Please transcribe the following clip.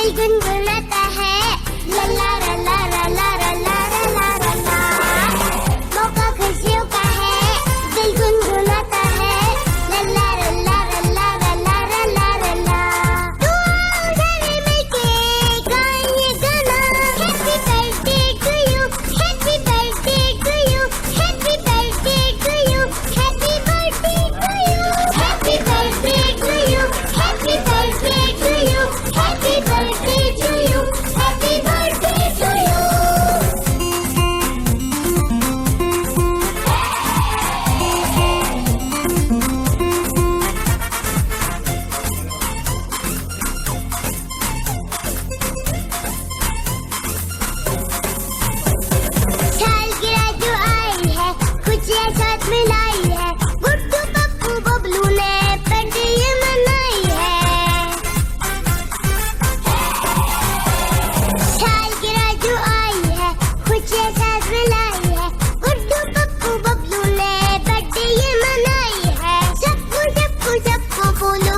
दिल गुनगुनाता है ला ला ला ला ला ला ला ला ला ला। मौका खुशियों का है दिल गुनगुनाता है ला ला ला ला ला ला ला ला ला ला। तू आओ सारे मिलके गाएंगे गाना। Happy birthday to you, happy birthday to you, happy birthday to you, happy birthday to you, happy birthday to you, happy birthday to you, happy birthday to you, happy birthday to you. सालगिरह जो आई है खुशियाँ साथ मिलाई है। गुड्डू पप्पू बबलू ने birthday ये मनाई है। सालगिरह जो आई है खुशियाँ साथ मिलाई है। गुड्डू पप्पू बबलू ने बर्थडे ये मनाई है। सबको सबको सबको बोलो